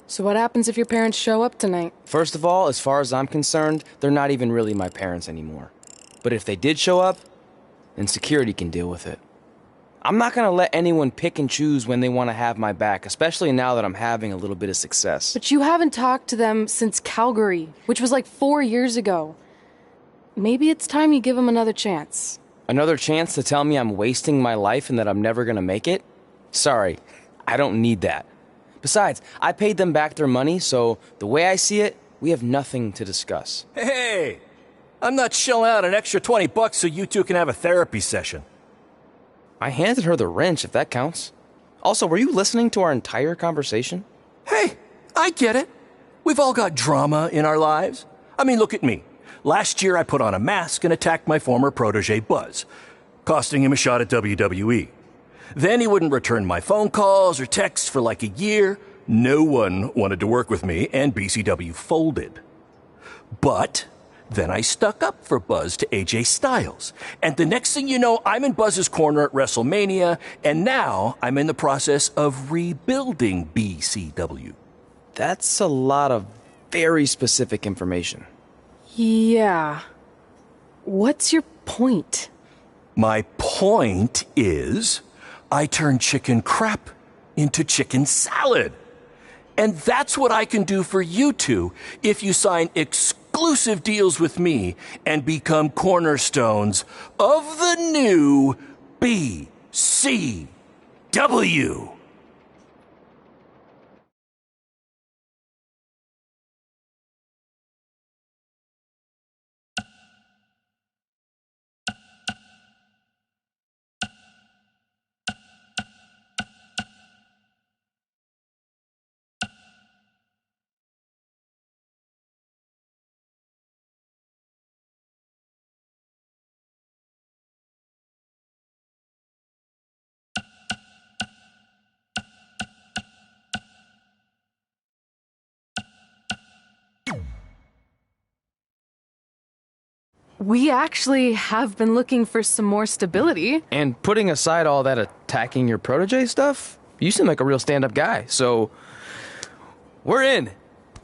So what happens if your parents show up tonight? First of all, as far as I'm concerned, they're not even really my parents anymore. But if they did show up, then security can deal with it. I'm not gonna let anyone pick and choose when they want to have my back, especially now that I'm having a little bit of success. But you haven't talked to them since Calgary, which was like 4 years ago. Maybe it's time you give them another chance. Another chance to tell me I'm wasting my life and that I'm never gonna make it? Sorry, I don't need that. Besides, I paid them back their money, so the way I see it, we have nothing to discuss. Hey! I'm not shelling out an extra $20 so you two can have a therapy session. I handed her the wrench, if that counts. Also, were you listening to our entire conversation? Hey, I get it. We've all got drama in our lives. I mean, look at me. Last year I put on a mask and attacked my former protege Buzz, costing him a shot at WWE. Then he wouldn't return my phone calls or texts for like a year. No one wanted to work with me, and BCW folded. But then I stuck up for Buzz to AJ Styles. And the next thing you know, I'm in Buzz's corner at WrestleMania, and now I'm in the process of rebuilding BCW. That's a lot of very specific information. Yeah. What's your point? My point is, I turned chicken crap into chicken salad. And that's what I can do for you two if you sign exclusive deals with me and become cornerstones of the new BCW. We actually have been looking for some more stability. And putting aside all that attacking your protege stuff, you seem like a real stand-up guy, so we're in.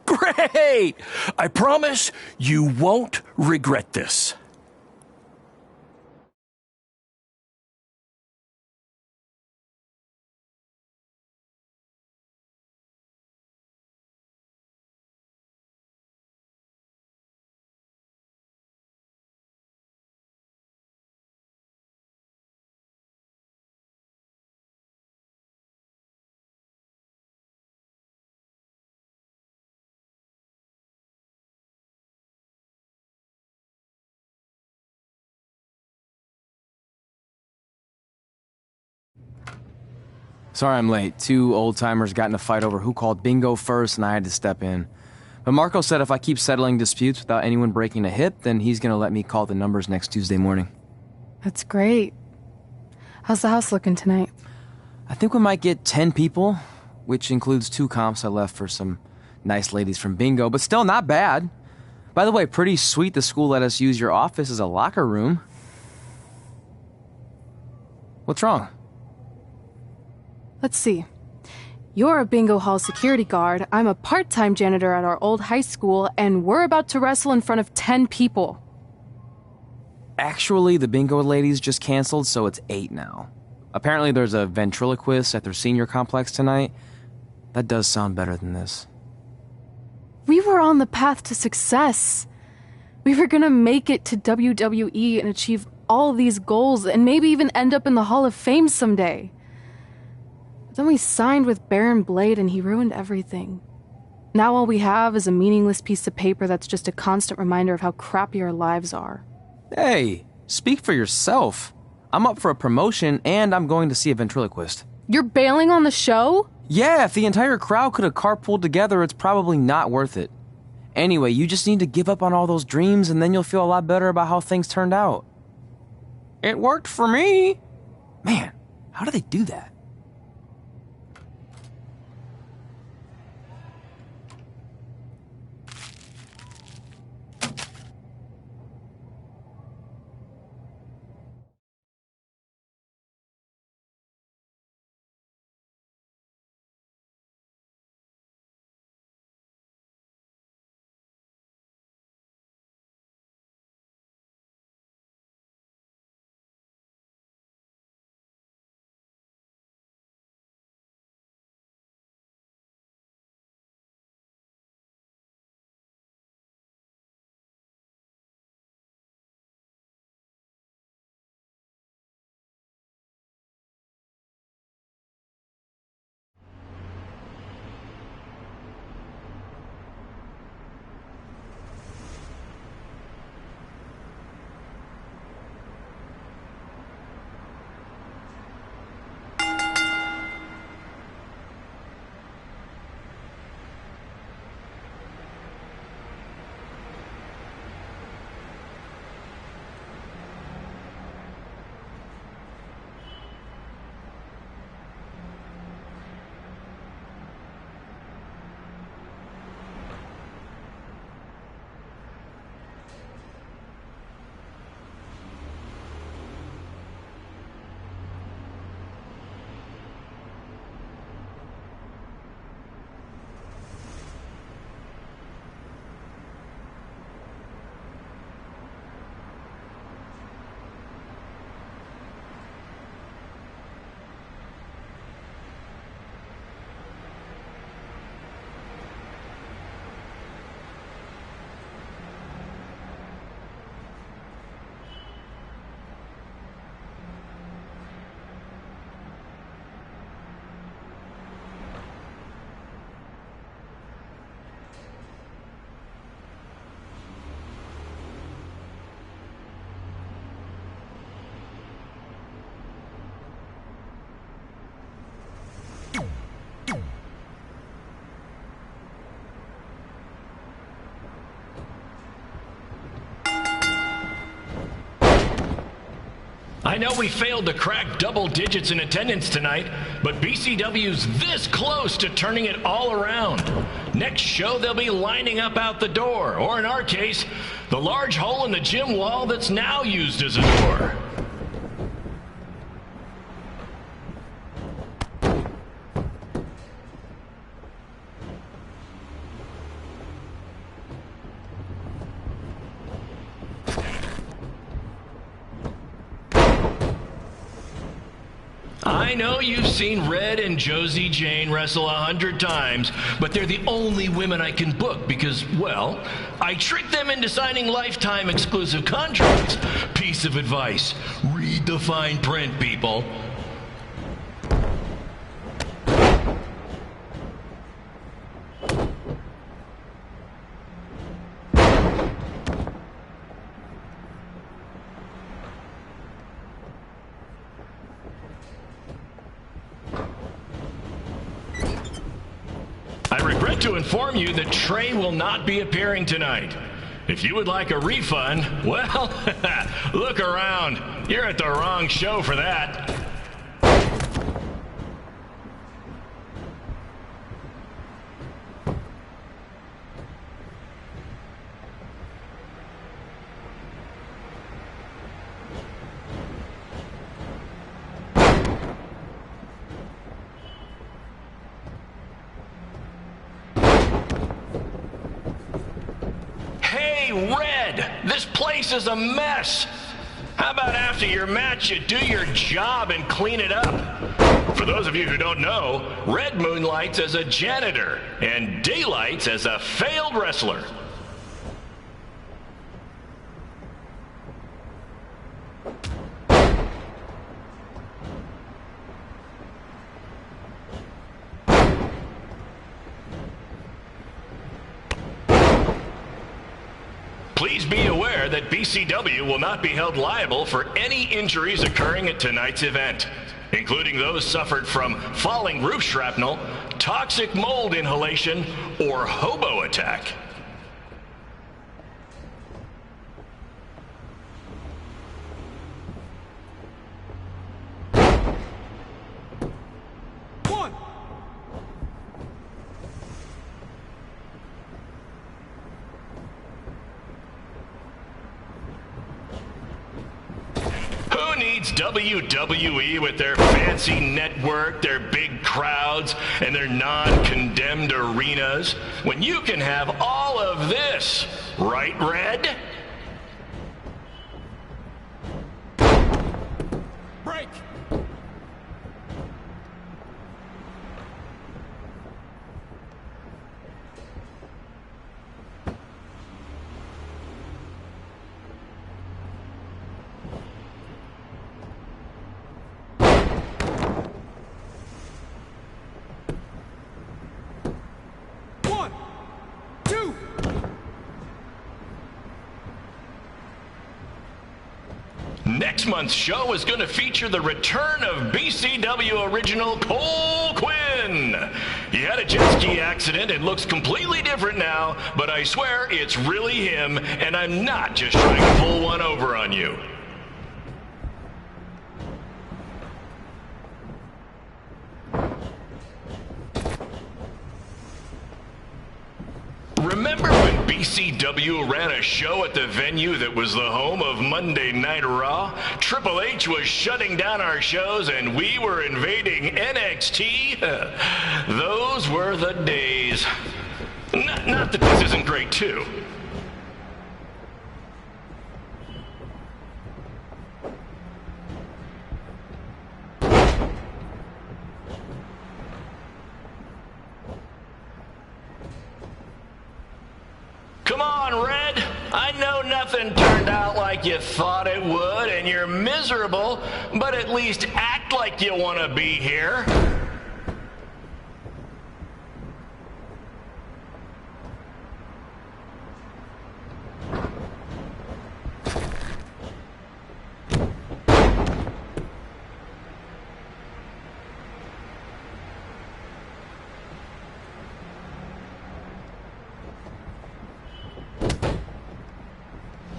Great! I promise you won't regret this. Sorry I'm late. Two old-timers got in a fight over who called bingo first, and I had to step in. But Marco said if I keep settling disputes without anyone breaking a hip, then he's gonna let me call the numbers next Tuesday morning. That's great. How's the house looking tonight? I think we might get 10 people, which includes 2 comps I left for some nice ladies from bingo, but still not bad. By the way, pretty sweet the school let us use your office as a locker room. What's wrong? Let's see. You're a bingo hall security guard, I'm a part-time janitor at our old high school, and we're about to wrestle in front of 10 people. Actually, the bingo ladies just canceled, so it's 8 now. Apparently there's a ventriloquist at their senior complex tonight. That does sound better than this. We were on the path to success. We were gonna make it to WWE and achieve all these goals and maybe even end up in the Hall of Fame someday. Then we signed with Baron Blade and he ruined everything. Now all we have is a meaningless piece of paper that's just a constant reminder of how crappy our lives are. Hey, speak for yourself. I'm up for a promotion and I'm going to see a ventriloquist. You're bailing on the show? Yeah, if the entire crowd could have carpooled together, it's probably not worth it. Anyway, you just need to give up on all those dreams and then you'll feel a lot better about how things turned out. It worked for me. Man, how do they do that? I know we failed to crack double digits in attendance tonight, but BCW's this close to turning it all around. Next show, they'll be lining up out the door, or in our case, the large hole in the gym wall that's now used as a door. I know you've seen Red and Josie Jane wrestle 100 times, but they're the only women I can book because, well, I tricked them into signing lifetime exclusive contracts. Piece of advice: read the fine print, people. I regret to inform you that Trey will not be appearing tonight. If you would like a refund, well, look around. You're at the wrong show for that. Red, this place is a mess. How about after your match you do your job and clean it up? For those of you who don't know, Red moonlights as a janitor and daylights as a failed wrestler. Please be aware that BCW will not be held liable for any injuries occurring at tonight's event, including those suffered from falling roof shrapnel, toxic mold inhalation, or hobo attack. Who needs WWE with their fancy network, their big crowds, and their non-condemned arenas, when you can have all of this, right, Red? Break! Next month's show is going to feature the return of BCW original Cole Quinn. He had a jet ski accident and looks completely different now, but I swear it's really him, and I'm not just trying to pull one over on you. Remember when BCW ran a show at the venue that was the home of Monday Night Raw? Triple H was shutting down our shows and we were invading NXT? Those were the days. Not that this isn't great too. Come on, Red. I know nothing turned out like you thought it would, and you're miserable, but at least act like you want to be here.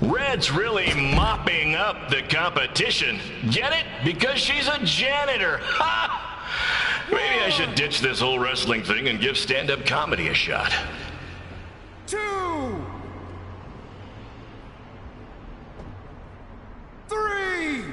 Red that's really mopping up the competition. Get it? Because she's a janitor. Ha! Maybe I should ditch this whole wrestling thing and give stand-up comedy a shot. 2, 3.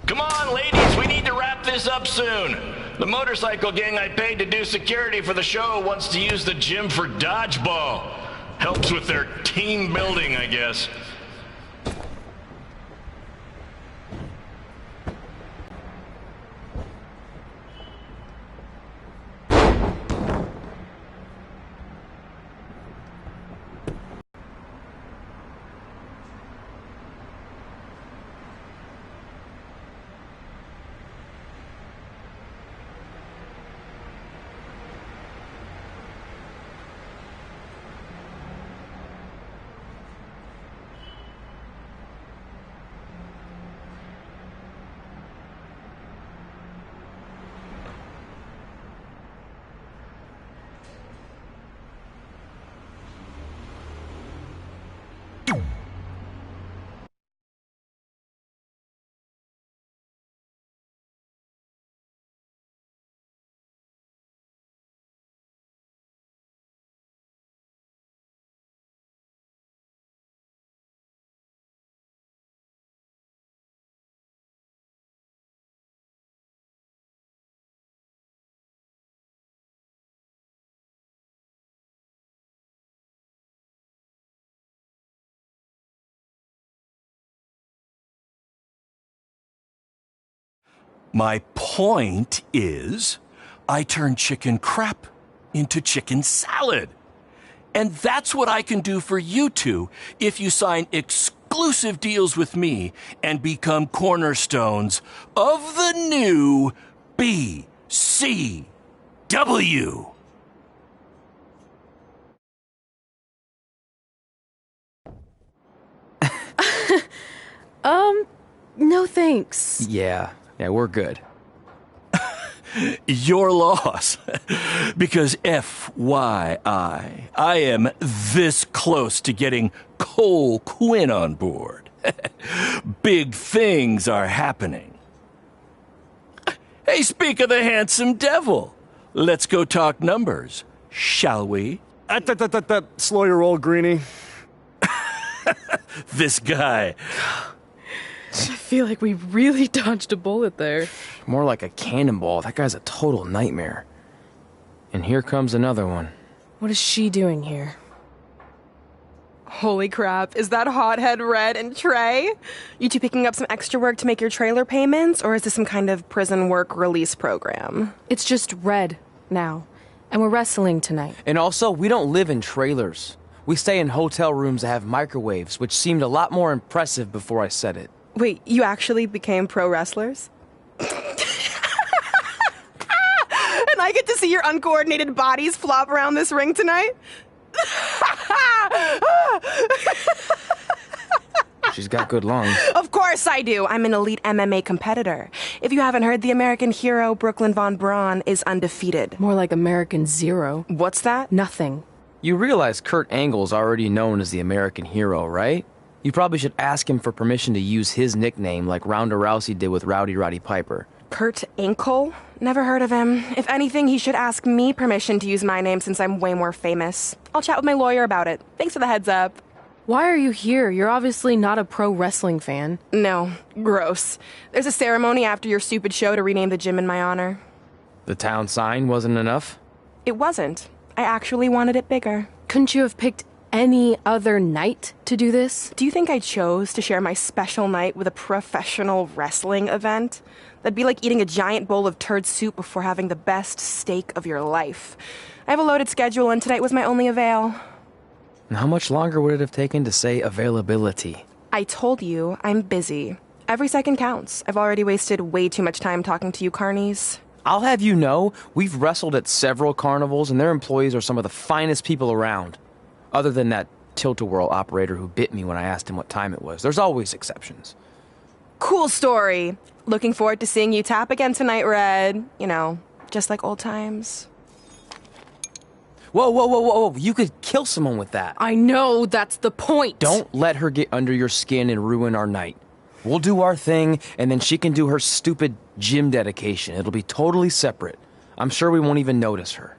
Come on, ladies, we need to wrap this up soon. The motorcycle gang I paid to do security for the show wants to use the gym for dodgeball. Helps with their team building, I guess. My point is, I turn chicken crap into chicken salad. And that's what I can do for you two if you sign exclusive deals with me and become cornerstones of the new BCW. No thanks. Yeah, we're good. Your loss. Because FYI, I am this close to getting Cole Quinn on board. Big things are happening. Hey, speak of the handsome devil. Let's go talk numbers, shall we? Slow your roll, Greenie. This guy. I feel like we really dodged a bullet there. More like a cannonball. That guy's a total nightmare. And here comes another one. What is she doing here? Holy crap, is that hothead Red and Trey? You two picking up some extra work to make your trailer payments, or is this some kind of prison work release program? It's just Red now, and we're wrestling tonight. And also, we don't live in trailers. We stay in hotel rooms that have microwaves, which seemed a lot more impressive before I said it. Wait, you actually became pro wrestlers? And I get to see your uncoordinated bodies flop around this ring tonight? She's got good lungs. Of course I do. I'm an elite MMA competitor. If you haven't heard, the American hero Brooklyn Von Braun is undefeated. More like American Zero. What's that? Nothing. You realize Kurt Angle's already known as the American hero, right? You probably should ask him for permission to use his nickname like Ronda Rousey did with Rowdy Roddy Piper. Kurt Angle? Never heard of him. If anything, he should ask me permission to use my name since I'm way more famous. I'll chat with my lawyer about it. Thanks for the heads up. Why are you here? You're obviously not a pro wrestling fan. No. Gross. There's a ceremony after your stupid show to rename the gym in my honor. The town sign wasn't enough? It wasn't. I actually wanted it bigger. Couldn't you have picked any other night to do this? Do you think I chose to share my special night with a professional wrestling event? That'd be like eating a giant bowl of turd soup before having the best steak of your life. I have a loaded schedule, and tonight was my only avail. And how much longer would it have taken to say availability? I told you, I'm busy. Every second counts. I've already wasted way too much time talking to you carnies. I'll have you know, we've wrestled at several carnivals, and their employees are some of the finest people around. Other than that tilt-a-whirl operator who bit me when I asked him what time it was. There's always exceptions. Cool story. Looking forward to seeing you tap again tonight, Red. You know, just like old times. Whoa. You could kill someone with that. I know, that's the point. Don't let her get under your skin and ruin our night. We'll do our thing, and then she can do her stupid gym dedication. It'll be totally separate. I'm sure we won't even notice her.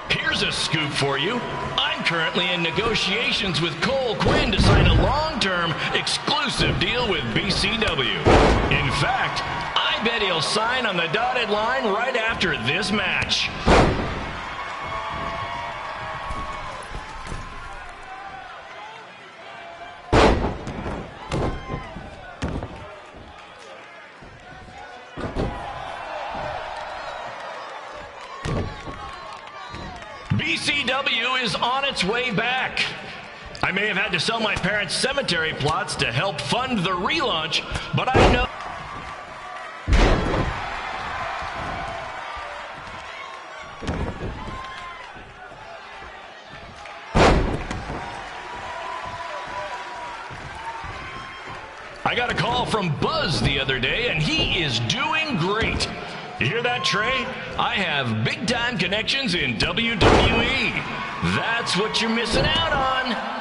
Here's a scoop for you. I'm currently in negotiations with Cole Quinn to sign a long-term, exclusive deal with BCW. In fact, I bet he'll sign on the dotted line right after this match. BCW is on its way back. I may have had to sell my parents' cemetery plots to help fund the relaunch, but I know... I got a call from Buzz the other day, and he is doing great. You hear that, Trey? I have big-time connections in WWE. That's what you're missing out on.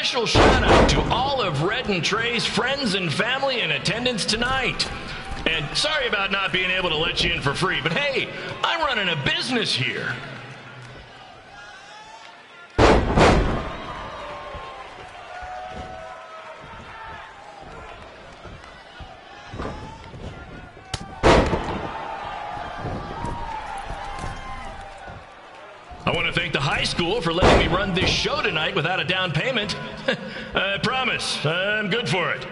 special shout out to all of Red and Trey's friends and family in attendance tonight. And sorry about not being able to let you in for free, but hey, I'm running a business here. I want to thank the high school for letting me run this show tonight without a down payment. I promise, I'm good for it.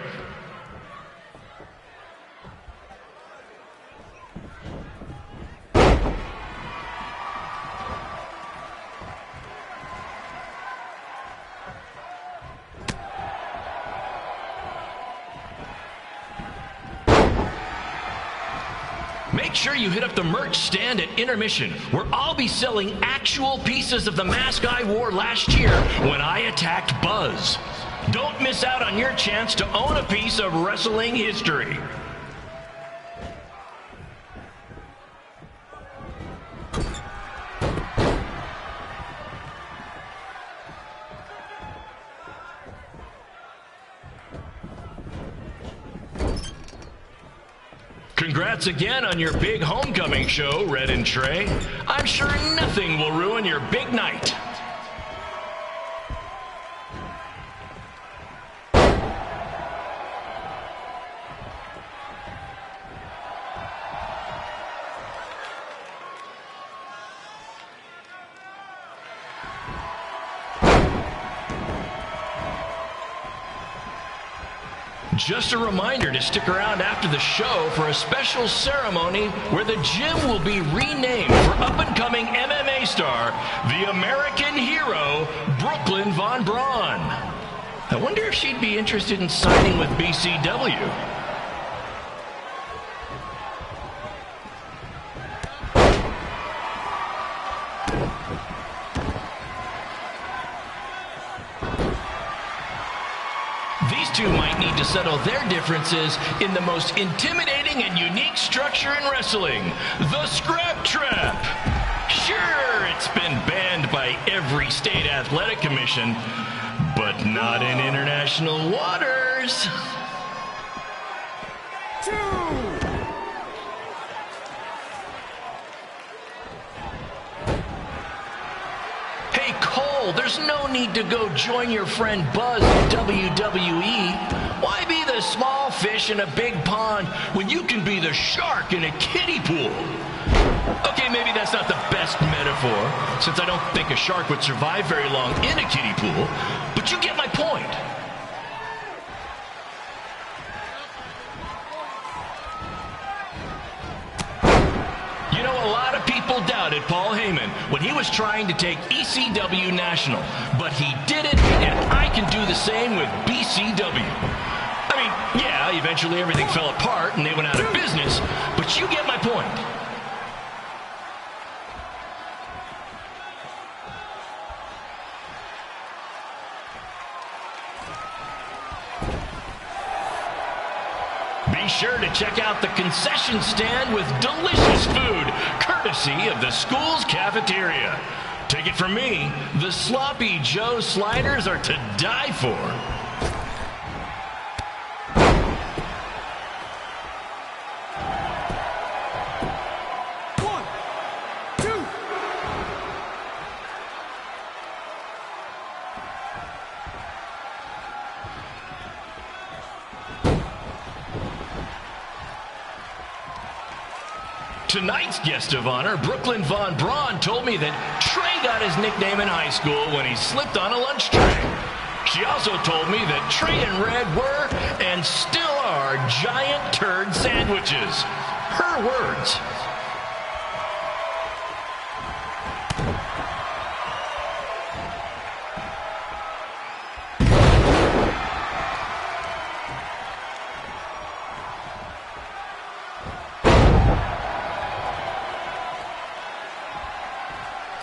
Make sure you hit up the merch stand at intermission, where I'll be selling actual pieces of the mask I wore last year when I attacked Buzz. Don't miss out on your chance to own a piece of wrestling history. Congrats again on your big homecoming show, Red and Trey. I'm sure nothing will ruin your big night. Just a reminder to stick around after the show for a special ceremony where the gym will be renamed for up-and-coming MMA star, the American hero, Brooklyn Von Braun. I wonder if she'd be interested in signing with BCW. These two might need to settle their differences in the most intimidating and unique structure in wrestling, the Scrap Trap. Sure, it's been banned by every state athletic commission, but not in international waters. 2. Hey, Cole, there's no need to go join your friend Buzz in WWE. Why be the small fish in a big pond when you can be the shark in a kiddie pool? Okay, maybe that's not the best metaphor, since I don't think a shark would survive very long in a kiddie pool, but you get my point. You know, a lot of people doubted Paul Heyman when he was trying to take ECW national, but he did it, and I can do the same with BCW. I mean, yeah, eventually everything fell apart and they went out of business, but you get my point. Be sure to check out the concession stand with delicious food, courtesy of the school's cafeteria. Take it from me, the Sloppy Joe sliders are to die for. Tonight's guest of honor, Brooklyn Von Braun, told me that Trey got his nickname in high school when he slipped on a lunch tray. She also told me that Trey and Red were, and still are, giant turd sandwiches. Her words.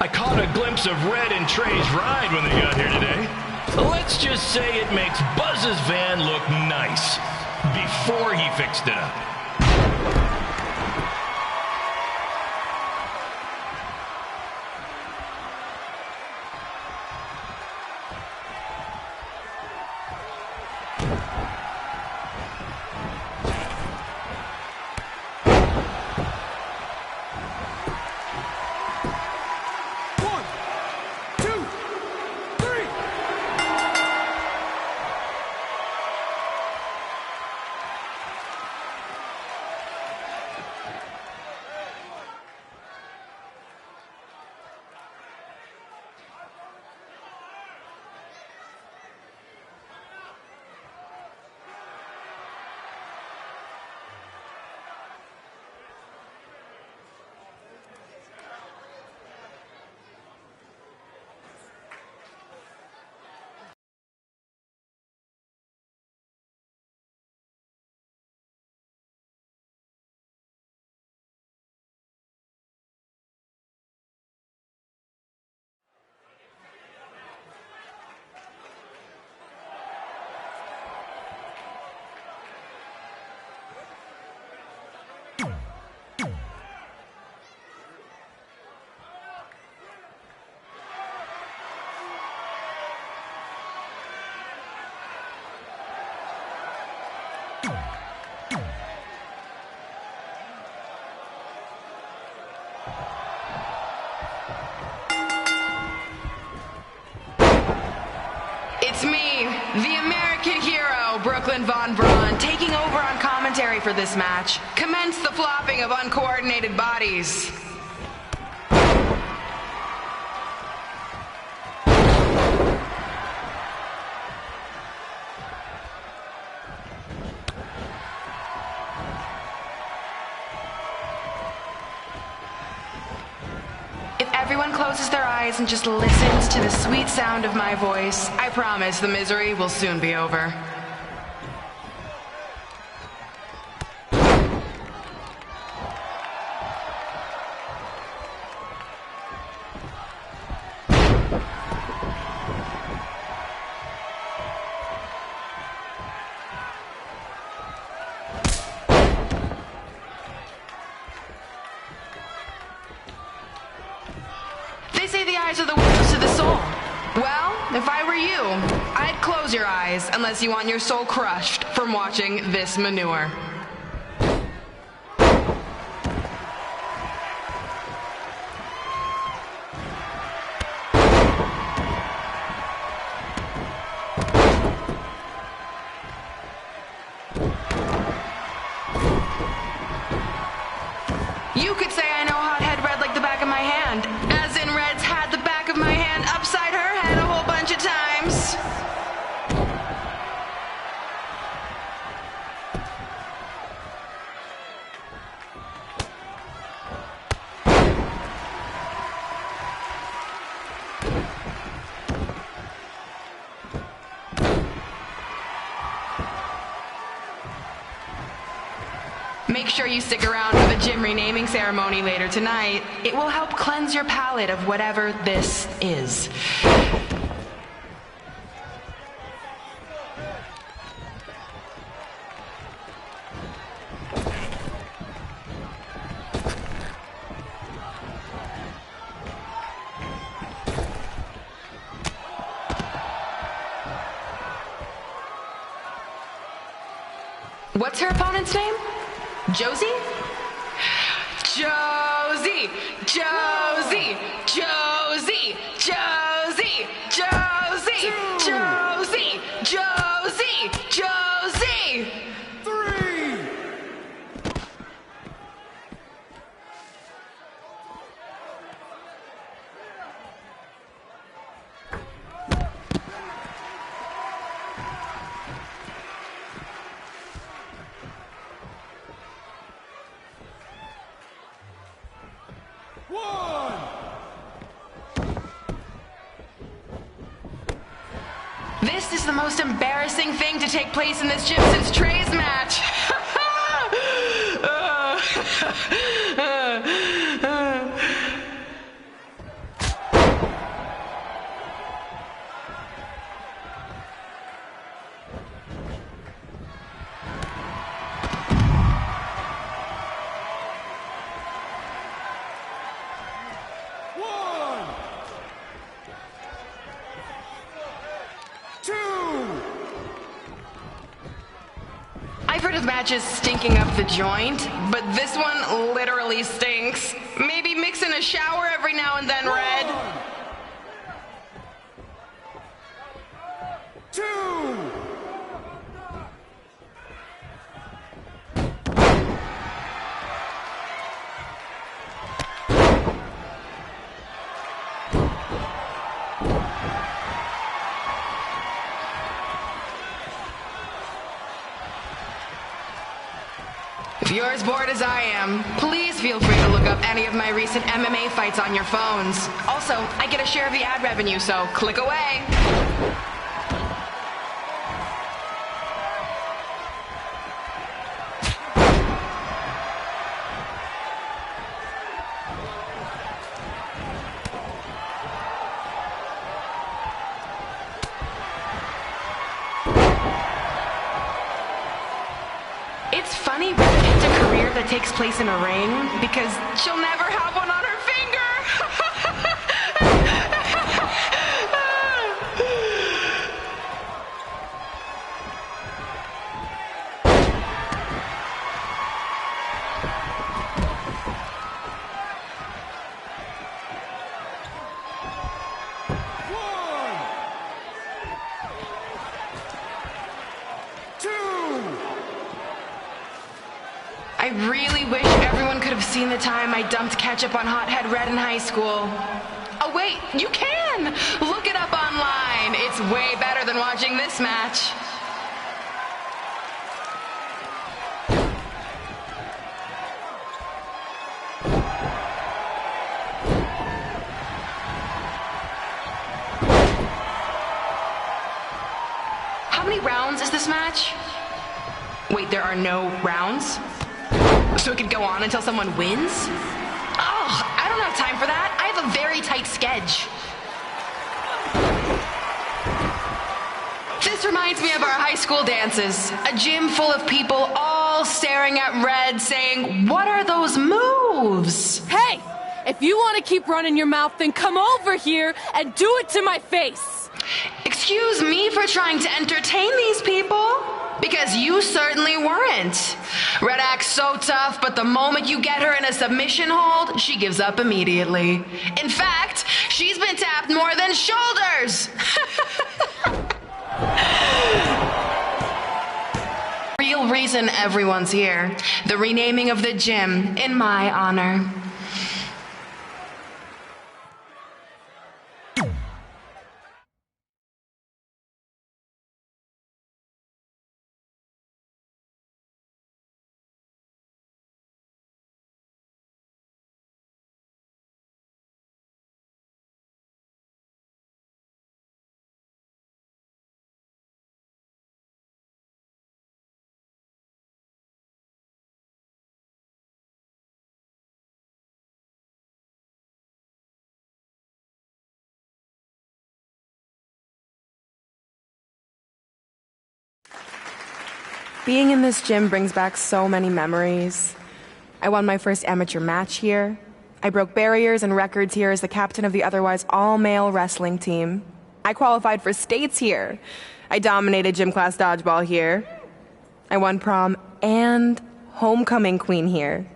I caught a glimpse of Red and Trey's ride when they got here today. Let's just say it makes Buzz's van look nice before he fixed it up. me, the American hero, Brooklyn Von Braun, taking over on commentary for this match. Commence the flopping of uncoordinated bodies. Everyone closes their eyes and just listens to the sweet sound of my voice. I promise the misery will soon be over. They say the eyes are the windows to the soul. Well, if I were you, I'd close your eyes unless you want your soul crushed from watching this manure. You could say I know hothead red like the back of my hand, as in Red's had the back of my hand upside her head a whole bunch of times. Make sure you stick around for the gym renaming ceremony later tonight. It will help cleanse your palate of whatever this is. What's her opponent's name? Josie? Josie! Josie! Josie! Josie! Josie! Josie! Josie! Josie! 3. This is the most embarrassing thing to take place in this gym since Trey's match. I've heard of matches stinking up the joint, but this one literally stinks. Maybe mix in a shower every now and then, Red. 2. If you're as bored as I am, please feel free to look up any of my recent MMA fights on your phones. Also, I get a share of the ad revenue, so click away. It's funny Red picked a career that takes place in a ring because she'll never have one on her finger. I really wish everyone could have seen the time I dumped ketchup on Hothead Red in high school. Oh wait, you can! Look it up online. It's way better than watching this match. How many rounds is this match? Wait, there are no rounds? So it could go on until someone wins? Oh, I don't have time for that. I have a very tight schedule. This reminds me of our high school dances. A gym full of people all staring at Red saying, "What are those moves?" Hey! If you want to keep running your mouth, then come over here and do it to my face! Excuse me for trying to entertain these people? Because you certainly weren't. Red acts so tough, but the moment you get her in a submission hold, she gives up immediately. In fact, she's been tapped more than shoulders. Real reason everyone's here. The renaming of the gym in my honor. Being in this gym brings back so many memories. I won my first amateur match here. I broke barriers and records here as the captain of the otherwise all-male wrestling team. I qualified for states here. I dominated gym class dodgeball here. I won prom and homecoming queen here.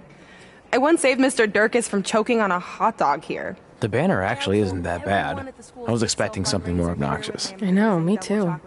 I once saved Mr. Durkis from choking on a hot dog here. The banner actually isn't that bad. I was expecting something more obnoxious. I know, me too.